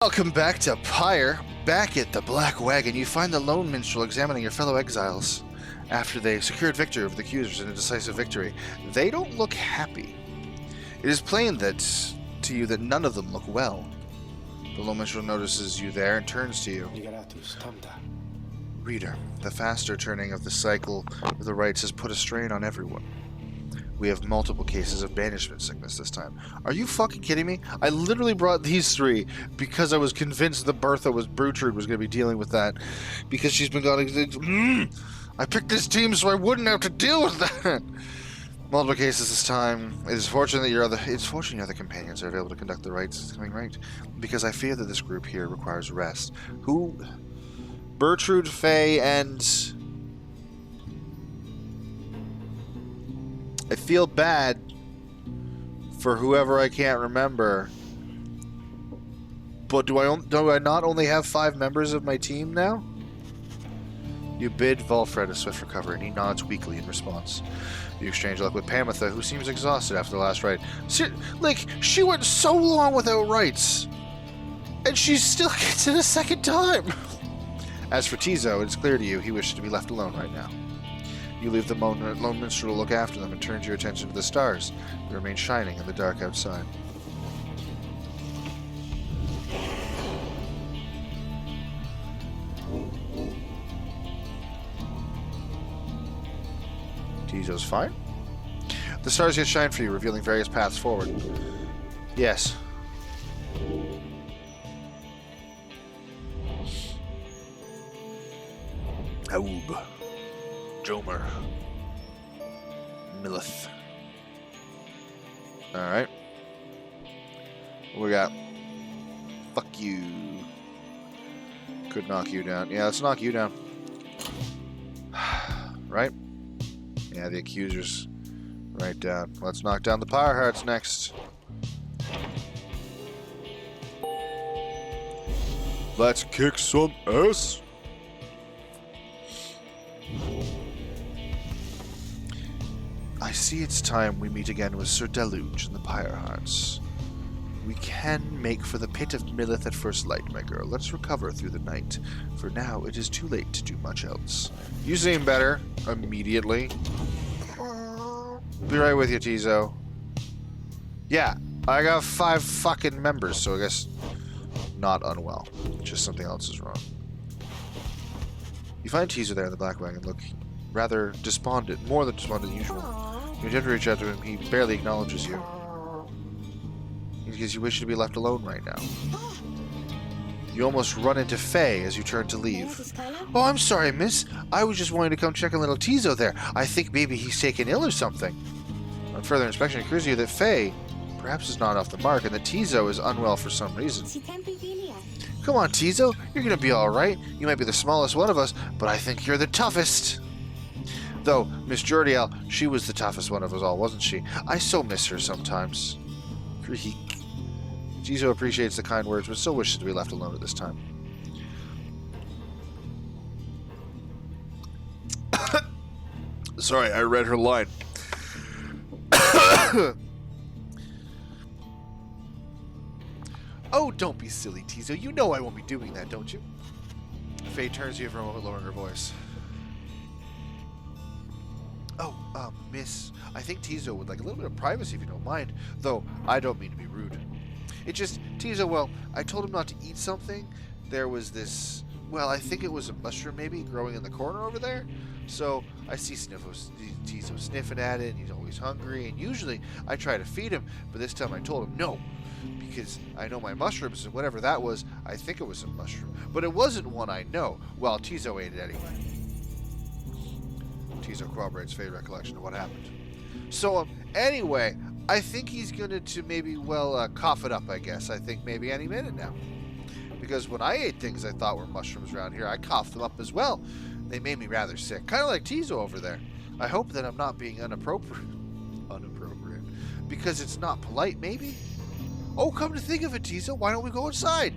Welcome back to Pyre. Back at the Black Wagon, you find the lone minstrel examining your fellow exiles. After they secured victory over the accusers in a decisive victory, they don't look happy. It is plain to you that none of them look well. The lone minstrel notices you there and turns to you. Reader, the faster turning of the cycle of the rites has put a strain on everyone. We have multiple cases of banishment sickness this time. Are you fucking kidding me? I literally brought these three because I was convinced that Brutrude was going to be dealing with that. Because she's been going, I picked this team so I wouldn't have to deal with that. Multiple cases this time. It is fortunate that your other companions are able to conduct the rites coming right. Because I fear that this group here requires rest. Who? Bertrude, Faye, and... I feel bad for whoever I can't remember. But do I not only have 5 members of my team now? You bid Volfred a swift recovery, and he nods weakly in response. You exchange luck with Pamitha, who seems exhausted after the last rite. She went so long without rites, and she still gets it a second time. As for Tizo, it is clear to you he wishes to be left alone right now. You leave the lone minstrel to look after them and turn your attention to the stars. They remain shining in the dark outside. Tizo's fine. The stars yet shine for you, revealing various paths forward. Yes. Aub. Jomer. Millith. Alright. What we got? Fuck you. Could knock you down. Yeah, let's knock you down. Right? Yeah, the accusers. Right down. Let's knock down the Pyre Hearts next. Let's kick some ass. I see it's time we meet again with Sir Deluge and the Pyre Hearts. We can make for the pit of Millith at first light, my girl. Let's recover through the night. For now, it is too late to do much else. You seem better. Immediately. Be right with you, Tizo. Yeah, I got 5 fucking members, so I guess not unwell. Just something else is wrong. You find Tizo there in the Black Wagon, looking rather despondent, more than despondent than usual. You attempt to reach out to him, he barely acknowledges you. Because you wish to be left alone right now. You almost run into Faye as you turn to leave. Oh, I'm sorry, miss. I was just wanting to come check on little Tizo there. I think maybe he's taken ill or something. On further inspection, it occurs to you that Faye perhaps is not off the mark, and that Tizo is unwell for some reason. Come on, Tizo. You're going to be alright. You might be the smallest one of us, but I think you're the toughest. Though, Miss Jordiel, she was the toughest one of us all, wasn't she? I so miss her sometimes. Creak. Tizo appreciates the kind words, but still wishes to be left alone at this time. Sorry, I read her line. Oh, don't be silly, Tizo. You know I won't be doing that, don't you? Faye turns to you for a moment, lowering her voice. Oh, miss, I think Tizo would like a little bit of privacy if you don't mind. Though, I don't mean to be rude. It just, Tizo, well, I told him not to eat something. There was this, well, I think it was a mushroom maybe growing in the corner over there. So, I see Tizo sniffing at it, and he's always hungry, and usually I try to feed him, but this time I told him no. Because I know my mushrooms, and whatever that was, I think it was a mushroom. But it wasn't one I know. Well, Tizo ate it anyway. Tizo corroborates Faye's recollection of what happened. So, anyway, I think he's going to maybe, well, cough it up, I guess. I think maybe any minute now. Because when I ate things I thought were mushrooms around here, I coughed them up as well. They made me rather sick. Kind of like Tizo over there. I hope that I'm not being inappropriate. Because it's not polite, maybe? Oh, come to think of it, Tizo, why don't we go inside?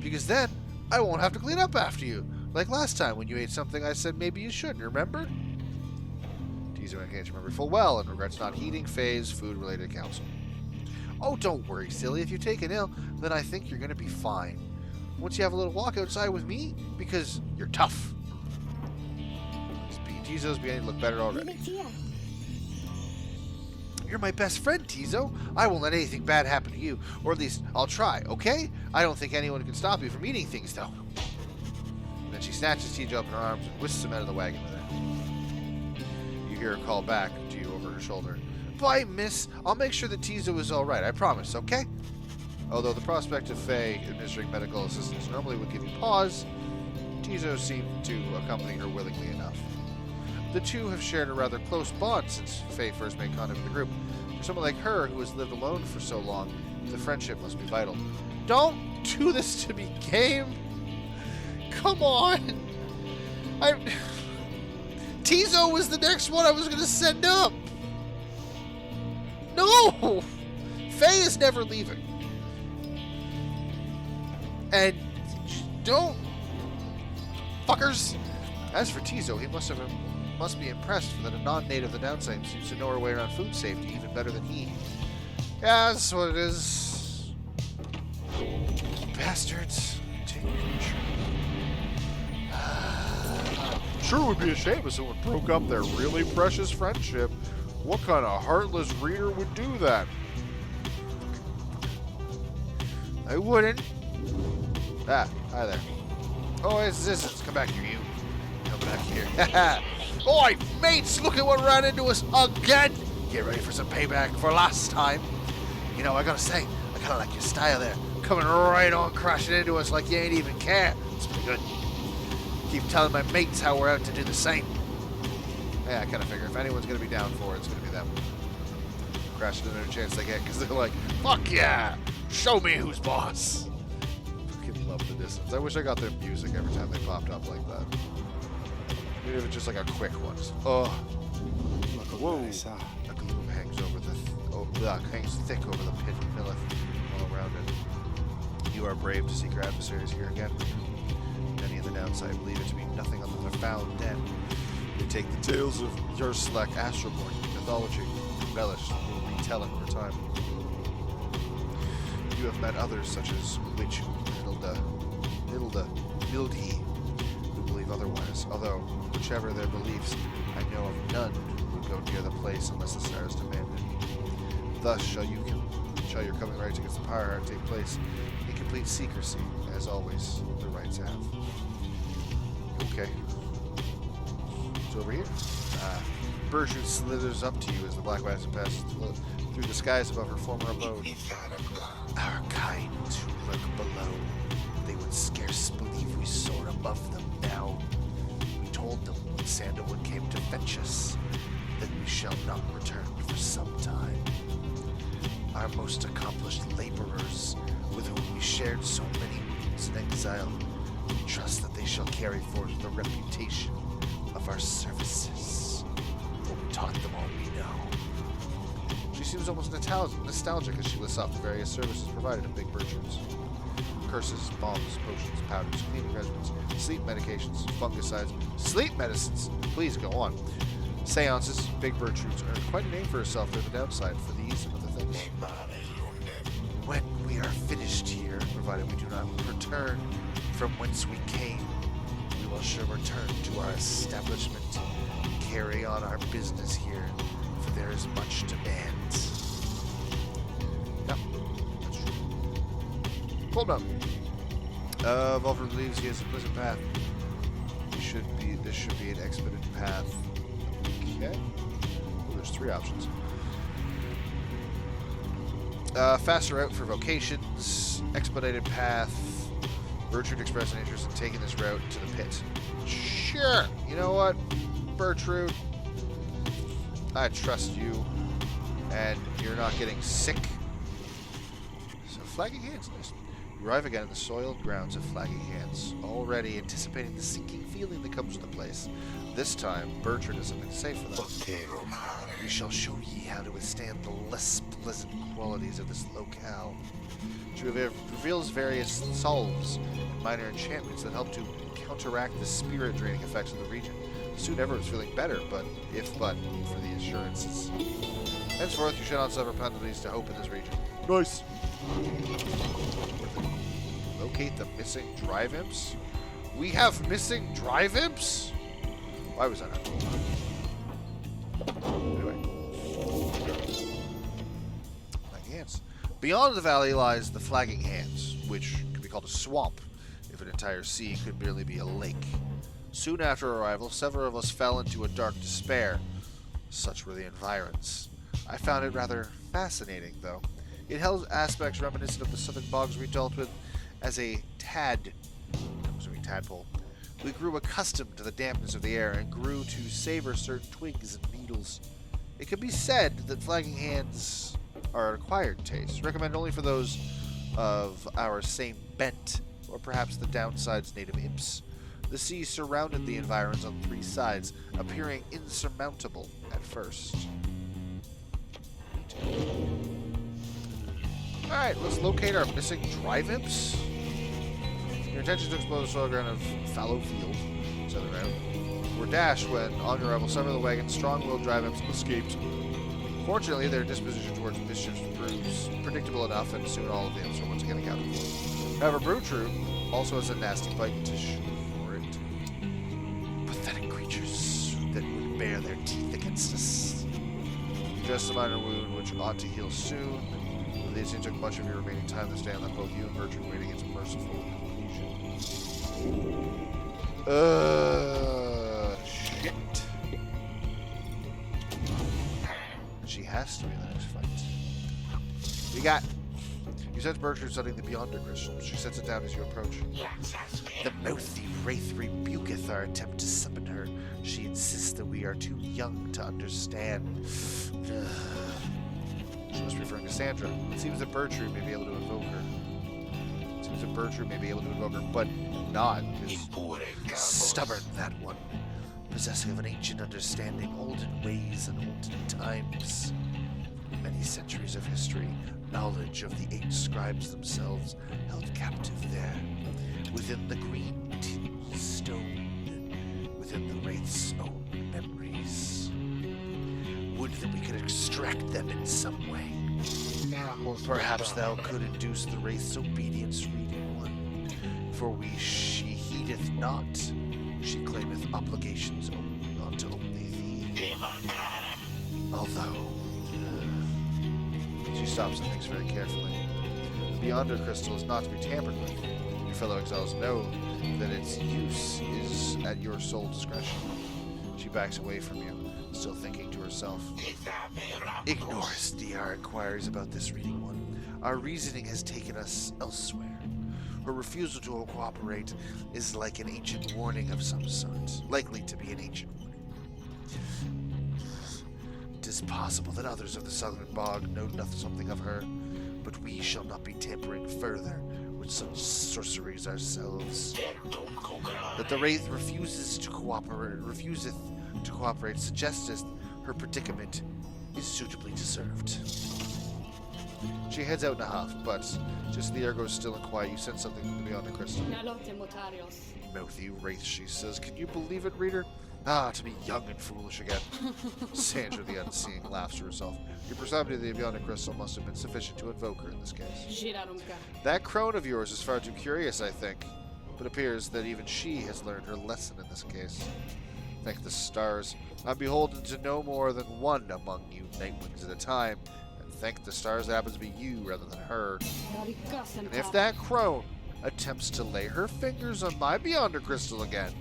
Because then, I won't have to clean up after you. Like last time when you ate something I said maybe you shouldn't, remember? Tizo indicates remember full well and regrets not heeding Faye's food-related counsel. Oh, don't worry, silly. If you're taken ill, then I think you're going to be fine. Once you have a little walk outside with me, because you're tough. Tizo's beginning to look better already. You're my best friend, Tizo. I won't let anything bad happen to you. Or at least, I'll try, okay? I don't think anyone can stop you from eating things, though. Then she snatches Tizo up in her arms and whisks him out of the wagon with her. You hear her call back to you over her shoulder. Bye, miss. I'll make sure that Tizo is all right. I promise, okay? Although the prospect of Faye administering medical assistance normally would give you pause, Tizo seemed to accompany her willingly enough. The two have shared a rather close bond since Faye first made contact with the group. For someone like her, who has lived alone for so long, the friendship must be vital. Don't do this to me, game! Come on! Tizo was the next one I was going to send up! No! Faye is never leaving. And don't... Fuckers! As for Tizo, he must be impressed that a non-native of the downside seems to know her way around food safety even better than he. Yeah, that's what it is. Bastards. Take control. Sure would be a shame if someone broke up their really precious friendship. What kind of heartless reader would do that? I wouldn't. Ah, hi there. Oh, it's this. Come back here, you. Come back here. Oi, mates, look at what ran into us again. Get ready for some payback for last time. You know, I gotta say, I kinda like your style there. Coming right on crashing into us like you ain't even care. It's pretty good. Keep telling my mates how we're out to do the same. Yeah, I kinda figure if anyone's gonna be down for it, it's gonna be them. Crashing into any chance they get, because they're like, fuck yeah! Show me who's boss! Fucking love the distance. I wish I got their music every time they popped up like that. Even if it's just like a quick one. Oh. Whoa. A gloom hangs over hangs thick over the pit of Millith all around it. You are brave to seek your adversaries here again. Many in the downside believe it to be nothing other than a foul den. They take the tales of Yerslek Astroborn mythology, embellished, and retell it over time. You have met others such as Witch Mildhi, who believe otherwise, although, whichever their beliefs, I know of none who would go near the place unless the stars demand it. Thus shall your coming rights against the Pyre take place in complete secrecy, as always the rights have. Okay. It's over here. Bertrude slithers up to you as the Black Bison passes through the skies above her former abode. Our kind who lurk below, they would scarce believe we soar above them now. We told them when Sandalwood came to fetch us that we shall not return for some time. Our most accomplished laborers, with whom we shared so many wounds in exile, trust that they shall carry forth the reputation of our services. For we taught them all we know. She seems almost nostalgic as she lists off the various services provided at Big Bertrude's. Curses, bombs, potions, powders, cleaning regimens, sleep medications, fungicides, sleep medicines. Please go on. Seances, Big Bertrude's earned quite a name for herself at the downside for these and other things. When we are finished here, provided we do not return from whence we came, we will sure return to our establishment and carry on our business here, for there is much demand. Yep, that's true. Hold up. Volver believes he has a pleasant path. This should be an expedited path. Okay. Well, there's 3 options. Faster route for vocations, expedited path. Bertrude expressed an interest in taking this route to the pit. Sure. You know what, Bertrude? I trust you, and you're not getting sick. So, Flagging Hands list. You arrive again in the soiled grounds of Flagging Hands, already anticipating the sinking feeling that comes with the place. This time, Bertrude has something to say for them. We shall show ye how to withstand the less pleasant qualities of this locale. She reveals various salves and minor enchantments that help to counteract the spirit-draining effects of the region. Soon everyone's feeling better, but for the assurances. Henceforth, you shall not suffer penalties to hope in this region. Nice. Locate the missing drive imps. We have missing drive imps? Why was that not? Anyway. Flagging hands. Beyond the valley lies the Flagging Hands, which could be called a swamp if an entire sea could merely be a lake. Soon after arrival, several of us fell into a dark despair. Such were the environs. I found it rather fascinating, though. It held aspects reminiscent of the southern bogs we dealt with as a tadpole. We grew accustomed to the dampness of the air and grew to savor certain twigs and needles. It could be said that Flagging Hands are an acquired taste, recommended only for those of our same bent, or perhaps the downside's native imps. The sea surrounded the environs on three sides, appearing insurmountable at first. Alright, let's locate our missing drive imps. Your intention to explore the soil ground of fallow field, said the round, were dashed when, on your arrival, some of the wagon's strong-willed drive imps escaped. Fortunately, their disposition towards mischief proves predictable enough, and soon all of the imps were once again accounted for. However, Brewtrue also has a nasty bite to show for it. Pathetic creatures that would bare their teeth against us. Just a minor wound, which ought to heal soon. These took much of your remaining time this day, and left both you and Bertrand waiting its merciful conclusion. Shit. She has to be in the next fight. You got. You sense Bertrand studying the Beyonder crystal. She sets it down as you approach. The mouthy wraith rebuketh our attempt to summon her. She insists that we are too young to understand. She must be referring to Sandra. It seems that Bertrand may be able to invoke her. But not. Stubborn, that one. Possessing of an ancient understanding, olden ways and olden times. Many centuries of history, knowledge of the 8 scribes themselves, held captive there. Within the green tinged stone, within the wraith's own memories. Would that we could extract them in some way. Perhaps thou could induce the wraith's obedience, reading one. For she heedeth not, she claimeth obligations unto only thee. Although, she stops and thinks very carefully. The Beyonder crystal is not to be tampered with. Your fellow exiles know that its use is at your sole discretion. She backs away from you, still thinking to herself. Ignore us, our inquiries about this reading one. Our reasoning has taken us elsewhere. Her refusal to cooperate is like an ancient warning of some sort. Likely to be an ancient warning. It is possible that others of the southern bog know something of her, but we shall not be tampering further with such sorceries ourselves. That the wraith refuseth to cooperate suggesteth her predicament is suitably deserved. She heads out in a huff, but just as the air goes still and quiet, you sense something from beyond the crystal. Mouthy wraith, she says. Can you believe it, reader? Ah, to be young and foolish again. Sandra the Unseeing laughs to herself. Your proximity to the Beyond Crystal must have been sufficient to invoke her in this case. That crone of yours is far too curious, I think. But it appears that even she has learned her lesson in this case. Thank the stars. I'm beholden to no more than one among you nightwings at a time. And thank the stars it happens to be you rather than her. And if that crone attempts to lay her fingers on my Beyonder Crystal again,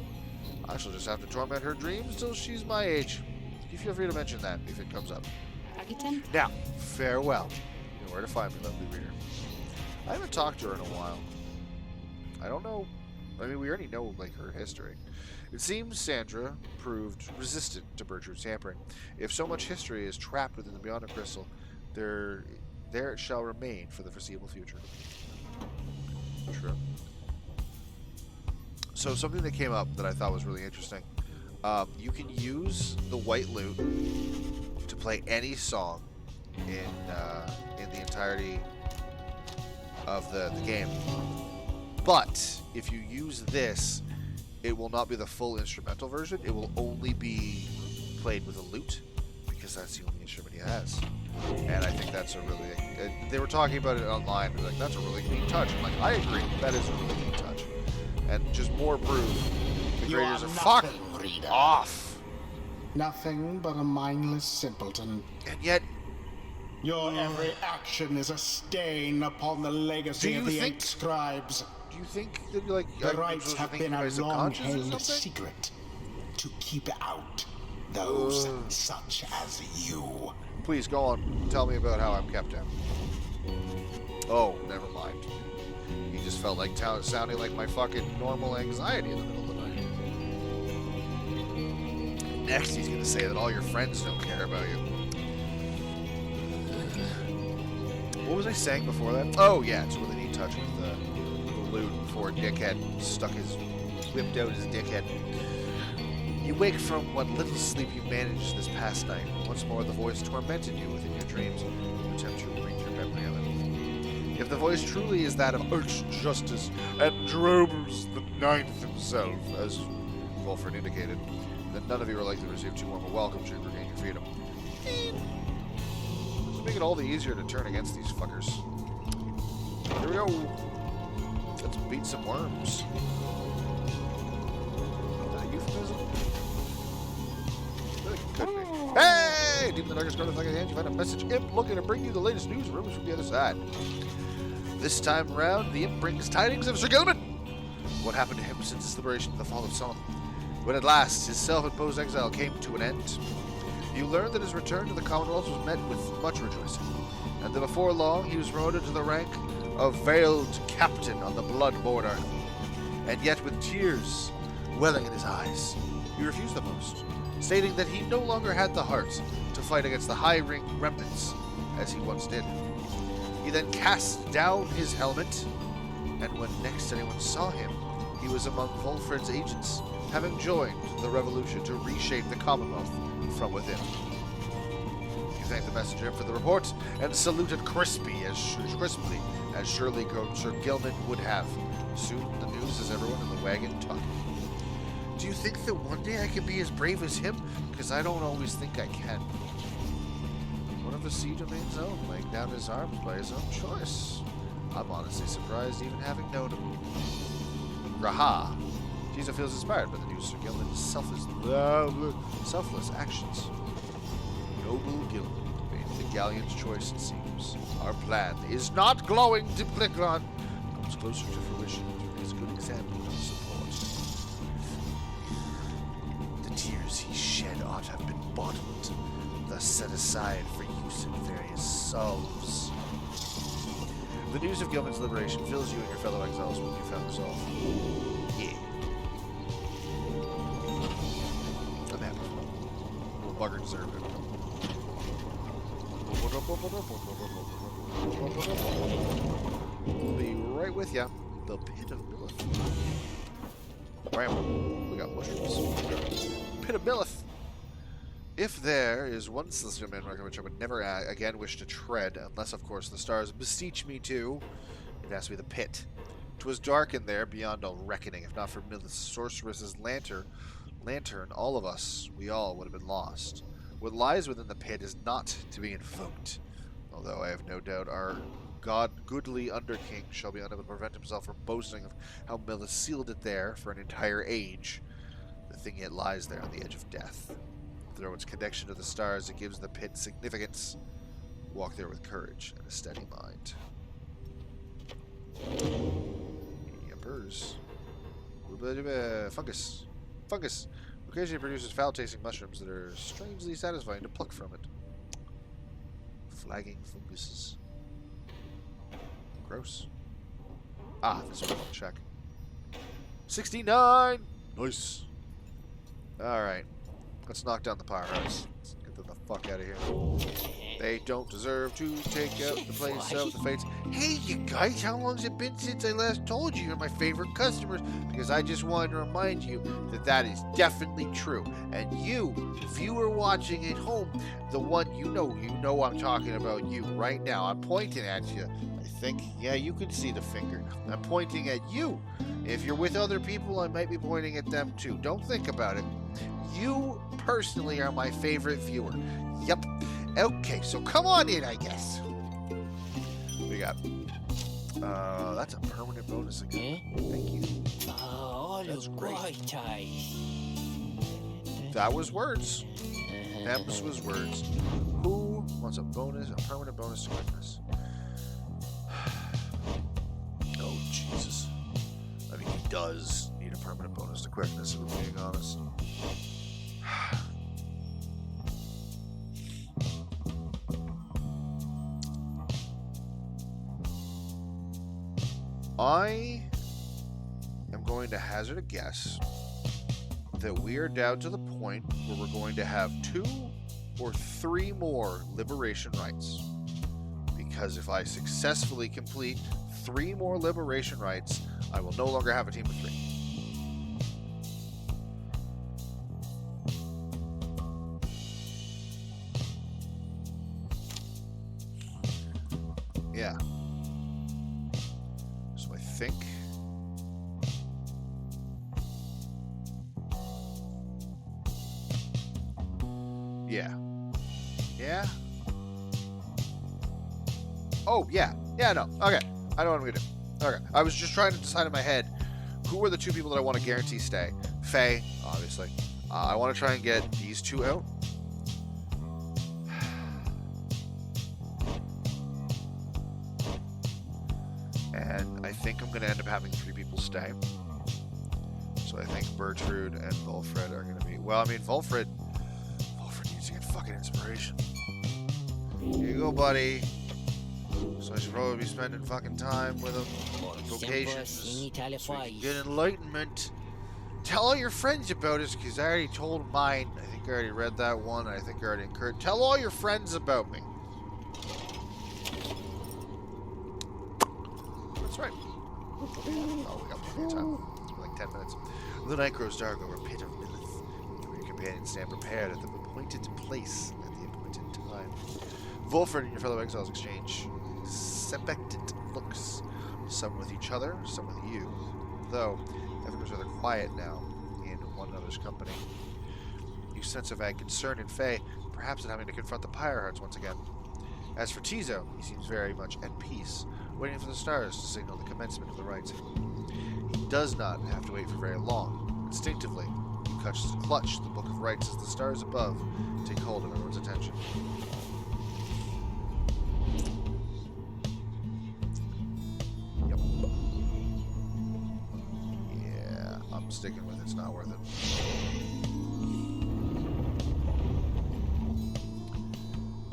I shall just have to torment her dreams till she's my age. You feel free to mention that if it comes up. Now, farewell. You know where to find me, lovely reader. I haven't talked to her in a while. I don't know. I mean, we already know, like, her history. It seems Sandra proved resistant to Bertrand's tampering. If so much history is trapped within the Beyonder Crystal, there it shall remain for the foreseeable future. True. So something that came up that I thought was really interesting. You can use the white lute to play any song in the entirety of the game. But if you use this, it will not be the full instrumental version. It will only be played with a lute, because that's the only instrument he has. And I think that's a really... they were talking about it online. They're like, that's a really neat touch. I'm like, I agree. That is a really neat touch. And just more proof. The graders are fucking off. Nothing but a mindless simpleton. And yet... your every action is a stain upon the legacy of the 8 scribes. Do you think that, like... the rites have been a long-held secret to keep out those such as you. Please, go on. Tell me about how I'm kept down. Oh, never mind. He just felt like sounding like my fucking normal anxiety in the middle of the night. Next, he's going to say that all your friends don't care about you. What was I saying before that? Oh, yeah, it's a really neat touch with the loot before Dickhead whipped out his dickhead. You wake from what little sleep you managed this past night. Once more, the voice tormented you within your dreams to attempt to bring your memory of it. If the voice truly is that of Arch-Justice Androbus the Ninth himself, as Wolford indicated, then none of you are likely to receive too warm a welcome to regain your freedom. Just make it all the easier to turn against these fuckers. Here we go. Let's beat some worms. Is that a euphemism? Could be. Hey! Deep in the darkest corner of the hand, you find a message imp looking to bring you the latest news rumors from the other side. This time around, the imp brings tidings of Sir Gilman. What happened to him since his liberation and the fall of Solomon? When at last his self-imposed exile came to an end, you learned that his return to the Commonwealth was met with much rejoicing, and that before long he was promoted to the rank of veiled captain on the blood border. And yet, with tears welling in his eyes, he refused the post, stating that he no longer had the heart to fight against the high-ring remnants as he once did. He then cast down his helmet, and when next anyone saw him, he was among Volfred's agents, having joined the revolution to reshape the Commonwealth from within. You thanked the messenger for the report, and saluted crisply as surely Sir Gilman would have. Soon the news has everyone in the wagon talking. Do you think that one day I can be as brave as him? Because I don't always think I can. One of the sea domain's own, laying down his arms by his own choice. I'm honestly surprised even having known him. Graha. Tizo feels inspired by the news Sir Gilman's selfless actions. Noble Gilman made the Galleon's choice, it seems. Our plan is not glowing to Plicron. Comes closer to fruition through his good example and support. The tears he shed ought to have been bottled, thus set aside for use in various salves. The news of Gilman's liberation fills you and your fellow exiles with newfound resolve. Yeah. I'm happy. Little bugger deserved it. We'll be right with ya. The Pit of Billith. Bram. We got mushrooms. Pit of Billith. If there is one celestial landmark which I would never again wish to tread, unless, of course, the stars beseech me to, it has to be the pit. 'Twas dark in there beyond all reckoning. If not for Milith's sorceress's lantern, all of us, we all would have been lost. What lies within the pit is not to be invoked, although I have no doubt our goodly underking shall be unable to prevent himself from boasting of how Milith sealed it there for an entire age. The thing yet lies there on the edge of death. Through its connection to the stars, it gives the pit significance. Walk there with courage and a steady mind. Yuppers. Fungus. Fungus occasionally produces foul-tasting mushrooms that are strangely satisfying to pluck from it. Flagging funguses. Gross. Ah, this one will check. 69! Nice. Alright. Let's knock down the Pyre House. Let's get them the fuck out of here. They don't deserve to take out the place of the fates. Hey, you guys, how long's it been since I last told you you're my favorite customers? Because I just wanted to remind you that that is definitely true. And you, viewer watching at home, the one you know I'm talking about you right now. I'm pointing at you. I think, yeah, you can see the finger. I'm pointing at you. If you're with other people, I might be pointing at them too. Don't think about it. You personally are my favorite viewer. Yep. Okay, so come on in, I guess. We got. That's a permanent bonus again. Thank you. That's great. That was words. That was words. Who wants a bonus, a permanent bonus to quickness? Oh, Jesus. I mean, he does need a permanent bonus to quickness, if we're being honest. I am going to hazard a guess that we are down to the point where we're going to have 2 or 3 more liberation rites. Because if I successfully complete 3 more liberation rites, I will no longer have a team of 3. Yeah. So I think... Yeah. Yeah? Oh, yeah. Yeah, no. Okay. I know what I'm going to do. Okay. I was just trying to decide in my head who are the 2 people that I want to guarantee stay. Faye, obviously. I want to try and get these 2 out. And I think I'm going to end up having 3 people stay. So I think Bertrude and Volfred are going to be... Well, I mean, Volfred needs to get fucking inspiration. Here you go, buddy. So I should probably be spending fucking time with him on vocations. So you can get enlightenment. Tell all your friends about us, because I already told mine. I think I already read that one. I think I already encouraged. Tell all your friends about me. That's right. Oh, we got plenty of time. It's been like 10 minutes. The night grows dark over a pit of Lilith. You and your companions stand prepared at the appointed place at the appointed time. Volfred and your fellow exiles exchange suspected looks, some with each other, some with you. Though everyone's rather quiet now in one another's company. You sense a vague concern in Faye, perhaps at having to confront the Pyre Hearts once again. As for Tizo, he seems very much at peace, waiting for the stars to signal the commencement of the rites. He does not have to wait for very long. Instinctively, you clutch the Book of Rites as the stars above take hold of everyone's attention. Yep. Yeah, I'm sticking with it. It's not worth it.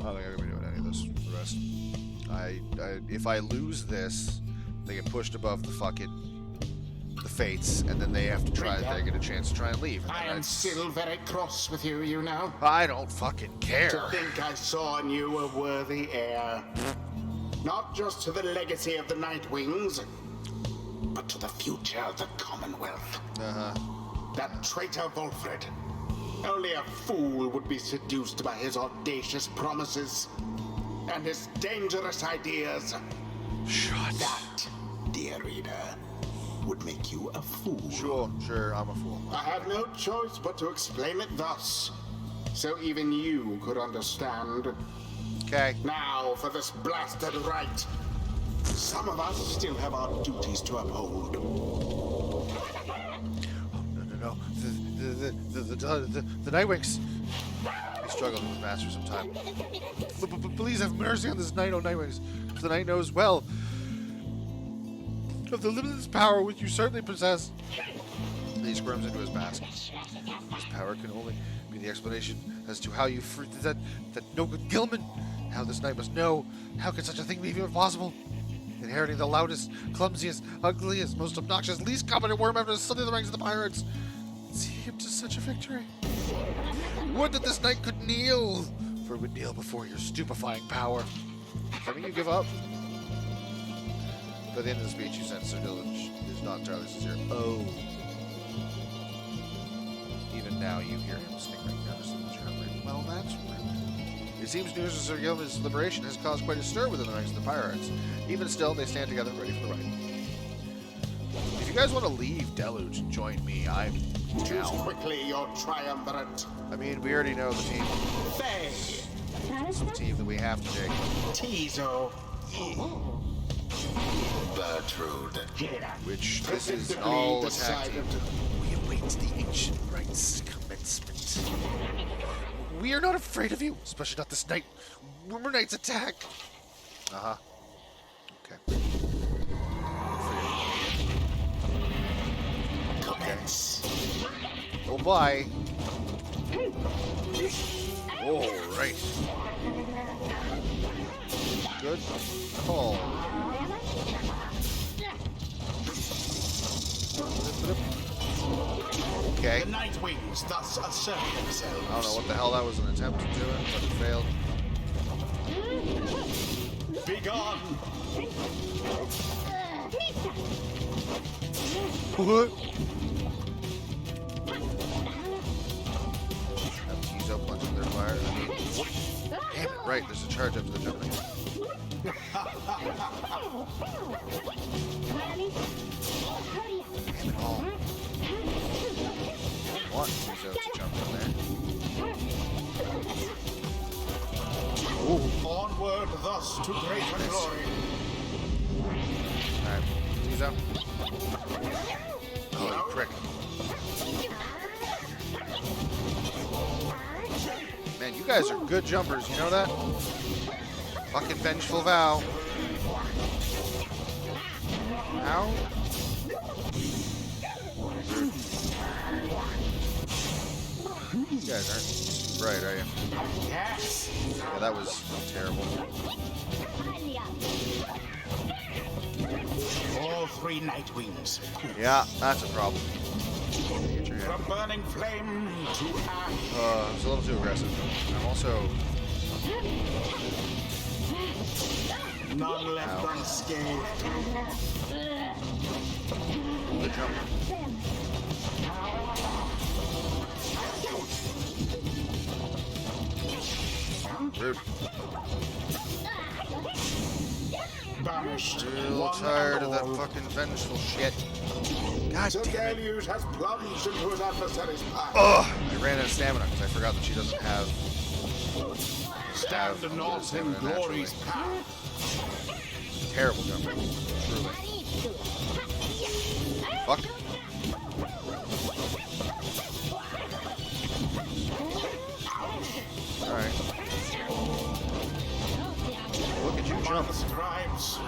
I don't think I'm going to be doing any of this for the rest. If I lose this, they get pushed above the fates, and then they have to try. They get a chance to try and leave. And I am still very cross with you, you know. I don't fucking care. To think I saw in you a worthy heir, not just to the legacy of the Nightwings, but to the future of the Commonwealth. That traitor Volfred. Only a fool would be seduced by his audacious promises and his dangerous ideas. Shut. That, dear reader, would make you a fool. Sure, I'm a fool. I have no choice but to explain it thus, so even you could understand. Okay. Now for this blasted rite. Some of us still have our duties to uphold. No. The Nightwings. He struggled with his master some time. Please have mercy on this knight, O Nightwings. For the knight knows well of the limitless power which you certainly possess. He squirms into his mask. This power can only be the explanation as to how you freed that no good Gilman. How this knight must know. How could such a thing be even possible? Inheriting the loudest, clumsiest, ugliest, most obnoxious, least competent worm ever to sully the ranks of the pirates. See him to such a victory. Would that this knight could kneel, for it would kneel before your stupefying power. I mean, you give up. By the end of the speech, you sense Sir Dillage is not entirely sincere. Oh. Even now, you hear him snickering nervously as you're hungry. Well, that's rude. It seems news of Sir Gilman's liberation has caused quite a stir within the ranks of the pirates. Even still, they stand together ready for the rite. If you guys want to leave Deluge and join me, I'm Choose quickly your triumvirate. I mean, we already know the team. Faye, It's the team that we have to take. Tizo. Bertrude. Which this is an all attack team. We await the ancient rites commencement. We are not afraid of you, especially not this night. Rumor Knight's attack. Uh-huh. Okay. Commence. Oh, bye. All right. Good call. Okay. The Night Wings thus assert themselves. I don't know what the hell that was an attempt to do, but it failed. Be gone. What? Tizo punching their fire. Damn it, right, there's a charge after the jumping. Damn it all. I want Tizo to jump in there. Ooh. Onward thus to greater glory. Alright, Tizo. Oh, you prick. Man, you guys are good jumpers, you know that? Fucking vengeful vow. Ow. You guys aren't right, are you? Yes. Yeah, that was terrible. All three Night Wings. Yeah, that's a problem. Get your head. From burning flame to ash. It's a little too aggressive. I'm also... None left Ow. unscathed. Good jump. Rude. Banished. A little tired of that fucking vengeful shit. God The damn it. deluge has plunged into his adversary's path. Ugh! I ran out of stamina because I forgot that she doesn't have... Stand not in stamina glory's naturally. path. Terrible jumper. Truly. Fuck. Alright. Look at you By jump. the Scribes.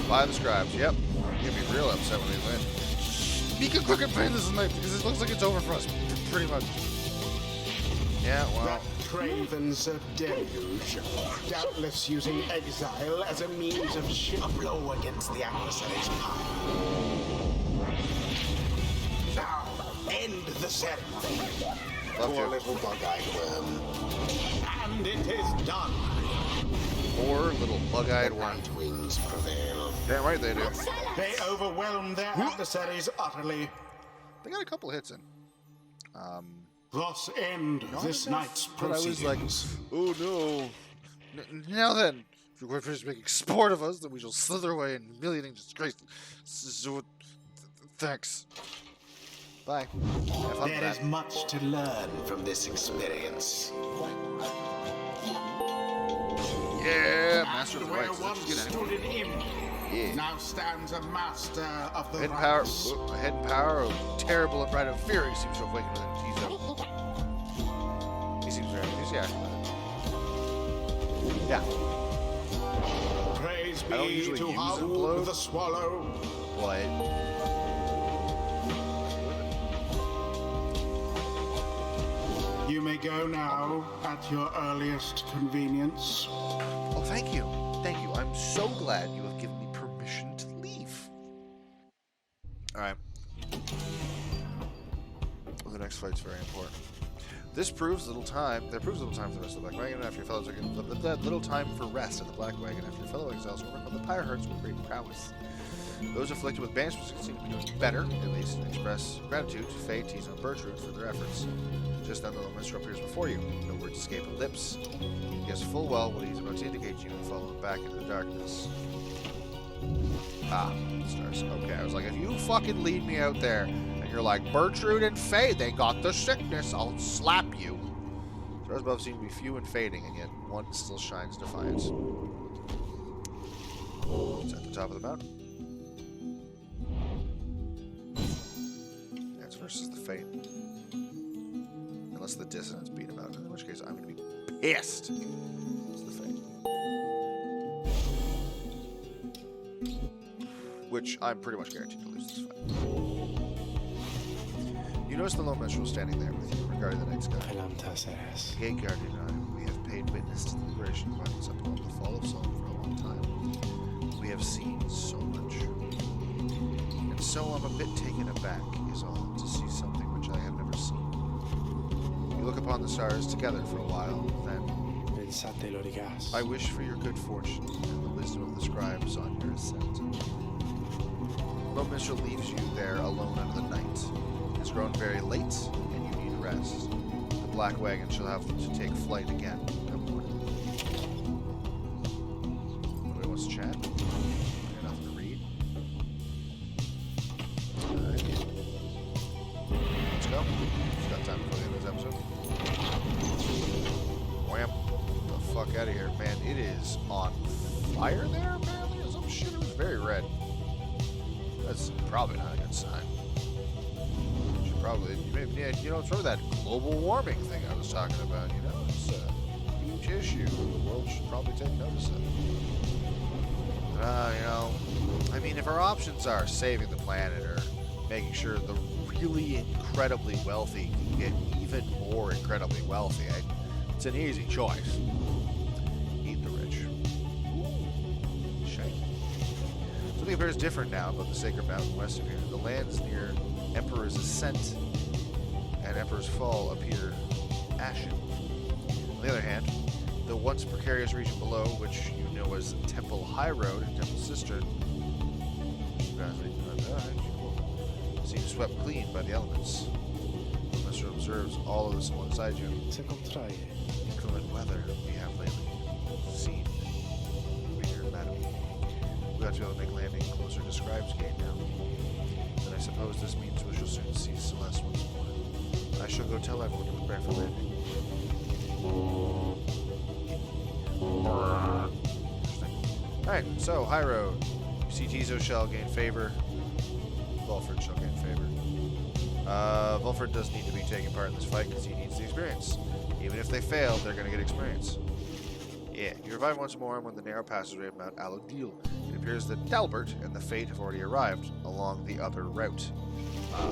By the Scribes, yep. You're gonna be real upset when they win. We can quicker win this night because it looks like it's over for us, pretty much. Yeah, well. That cravens a deluge, doubtless using exile as a means of a blow against the adversary's power. Now, end the ceremony. Love Poor you. little bug-eyed worm. And it is done. Poor little bug-eyed The worm. Night Wings prevail. Damn right they do. They overwhelm their adversaries utterly. They got a couple hits in. Thus end Not this enough, night's but I was like, proceedings. oh no. Now then, if you're going to finish making sport of us, then we shall slither away in humiliating disgrace. Thanks. Bye. Have fun with There that. is much to learn from this experience. Yeah, master of And the where rights. once Let's get out of stood an imp, here. Yeah. now stands a master of the Hidden power, rights. hidden power of terrible and bright of fury seems to have awakened within Tizo. He seems very enthusiastic with it. Yeah. Praise I don't be usually to use Haul implode. the Swallow. What? You may go now at your earliest convenience. Oh, thank you. Thank you. I'm so glad you have given me permission to leave. Alright. Well, the next fight's very important. This proves little time. That proves little time for the rest of the Black Wagon. After your fellows are given little time for rest at the Black Wagon. After your fellow exiles overcome the Pyre Herds with great prowess. Those afflicted with banishment seem to be doing better, at least, and express gratitude to Faye, Tizo, and Bertrude for their efforts. Just then the little minstrel appears before you. No words escape his lips. You guess full well what he's about to indicate to you and follow him back into the darkness. Ah, stars. Okay, I was like, if you fucking lead me out there, and you're like, Bertrude and Faye, they got the sickness, I'll slap you. Stars above seem to be few and fading, and yet one still shines defiance. It's at the top of the mountain. That's versus the fate. Unless the dissonance beat him out, in which case I'm going to be pissed. It's the fate. Which I'm pretty much guaranteed to lose this fight. You notice the lone minstrel standing there with you, regarding the night sky. Gate guardian and I, we have paid witness to the liberation of violence up along the fall of Solomon for a long time. We have seen so much. And so I'm a bit taken aback, is all, to see something which I have never seen. You look upon the stars together for a while, then I wish for your good fortune and the wisdom of the scribes on your ascent. Lone minstrel leaves you there alone under the night. It's grown very late, and you need rest. The black wagon shall have to take flight again come morning. Nobody wants to chat? Nothing to read? Alright. Let's go. Just got time before the end of this episode. Wham. Get the fuck out of here, man. It is on fire there, apparently, or some shit. It was very red. That's probably not a good sign. Should probably, yeah, you know, it's sort of that global warming thing I was talking about, you know? It's a huge issue. The world should probably take notice of it. You know, I mean, if our options are saving the planet or making sure the really incredibly wealthy can get even more incredibly wealthy, it's an easy choice. Eat the rich. Shame. Something appears different now about the sacred mountain west of here. The lands near Emperor's Ascent and Emperor's Fall appear ashen. On the other hand, the once precarious region below, which you know as Temple High Road and Temple Cistern, seems swept clean by the elements. The master observes all of this alongside you. Inclement weather we have lately seen. Reader, madam. We ought to be able to make landing closer to Scribes Gate now. And I suppose this means we shall soon see Celeste once more. I shall go tell everyone to prepare for landing. Alright, so High Road. You see Tizo shall gain favor. Volford shall gain favor. Volford does need to be taking part in this fight because he needs the experience. Even if they fail, they're going to get experience. Yeah, you revive once more when the narrow passageway of Mount Alodil. It appears that Talbert and the Fate have already arrived along the other route. Alright,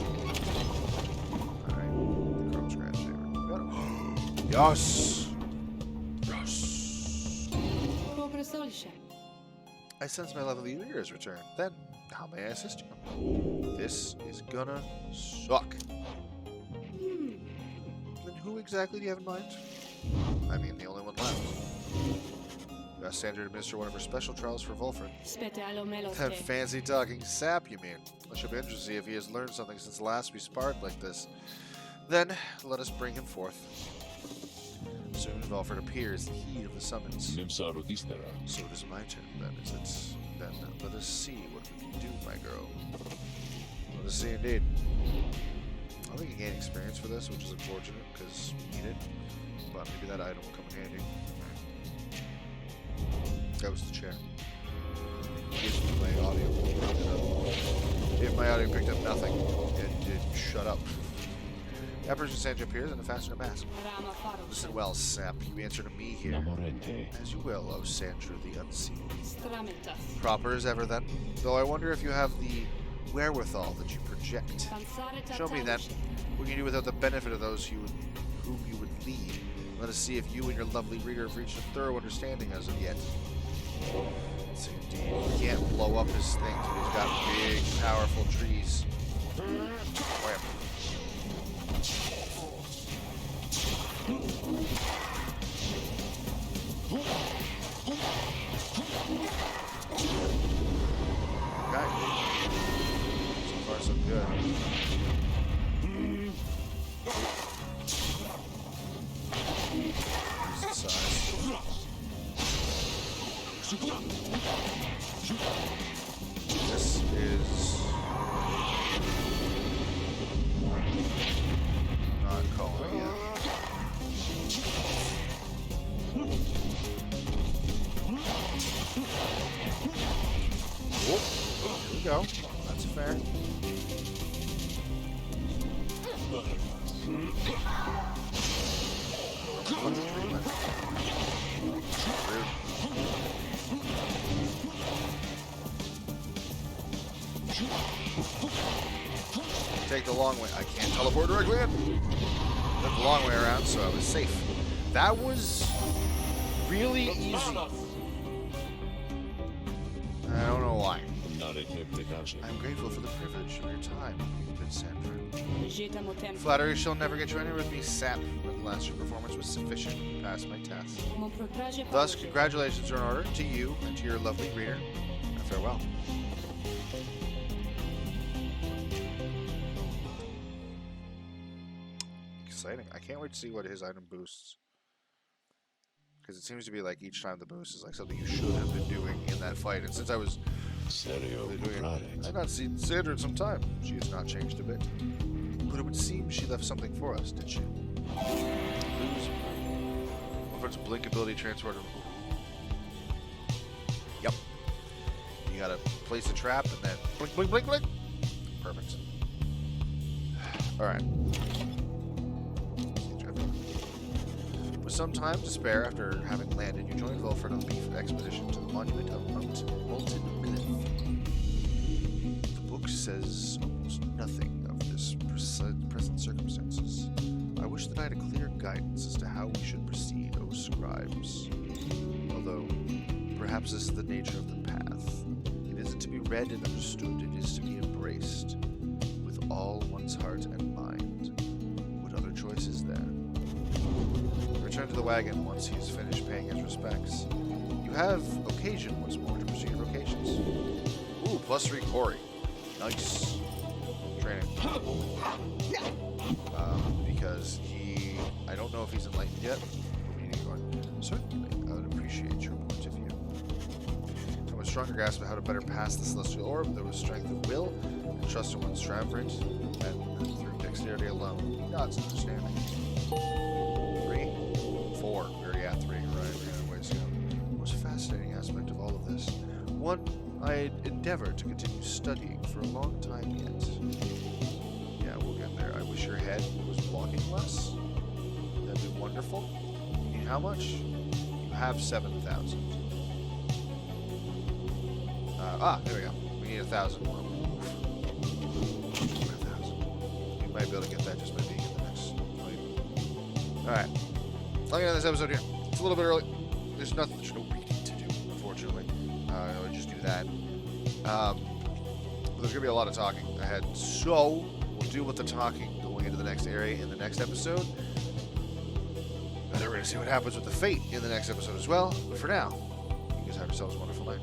the Chrome Scratch favor. Got him. Yes! Yes! I sense my lovely leader has returned. Then, how may I assist you? This is gonna suck. Then who exactly do you have in mind? I mean, the only one left. You asked Sandra to administer one of her special trials for Volfred. That fancy talking sap, you mean? I shall be interested to see if he has learned something since last we sparred like this. Then, let us bring him forth. Soon Volfred appears in the heat of the summons. So it is my turn, then, is it? Then let us see what we can do, my girl. Let us see, indeed. I think you gain experience for this, which is unfortunate, because we need it. But maybe that item will come in handy. That was the chair. If my audio picked it up. If my audio picked up nothing, it did shut up. Apparition Sandra appears in a fastener mask. Listen well, sap. You answer to me here. As you will, O Sandra the Unseen. Proper as ever, then. Though I wonder if you have the wherewithal that you project. Show me, then, what you do without the benefit of those whom you would lead. Let us see if you and your lovely reader have reached a thorough understanding as of yet. So indeed, you can't blow up his thing till he's got big, powerful trees. Wham. Okay. So far, so good. Decent size. This is not calling yet. take the long way. I can't teleport directly in. Took the long way around, so I was safe. That was really easy. I don't know why. I'm grateful for the privilege of your time, good Sandra. Flattery shall never get you anywhere with me, sap. But the last year's performance was sufficient to pass my test. Thus, congratulations are in order to you and to your lovely reader. And farewell. Exciting. I can't wait to see what his item boosts. Because it seems to be like each time the boost is like something you should have been doing in that fight. And since I was really doing it, I've not seen Sandra in some time. She has not changed a bit. But it would seem she left something for us, did she? Lose. What's blink ability transporter? Yep. You gotta place a trap and then blink, blink, blink, blink. Perfect. Alright. With some time to spare after having landed, you joined Volfred on the beef expedition to the monument of Molten Glyph. The book says almost nothing of this present circumstances. I wish that I had a clear guidance as to how we should proceed, O Scribes. Although, perhaps this is the nature of the path. It isn't to be read and understood, it is to be embraced with all one's heart and mind. What other choice is there? Return to the wagon once he's finished paying his respects. You have occasion once more to pursue your vocations. Ooh, +3 Corey. Nice. Training. Because I don't know if he's enlightened yet. We need to go on. Certainly, I would appreciate your point of view. From a stronger grasp of how to better pass the celestial orb, there was strength of will and trust in one's triumvirate, and through dexterity alone, God's understanding. 3, 4. We already at 3, right? We got a ways to go. The most fascinating aspect of all of this, one I endeavored to continue studying for a long time yet. Yeah, we'll get there. I wish your head was blocking less. That'd be wonderful. You need how much? You have 7,000. There we go. We need 1,000 more. 1,000. We might be able to get that just by being in the next fight. Alright. I'll get on this episode here. It's a little bit early. There's no reading to do, unfortunately. I'll just do that. But there's going to be a lot of talking ahead. So, we'll deal with the talking going into the next area in the next episode. And then we're going to see what happens with the fate in the next episode as well. But for now, you guys have yourselves a wonderful night.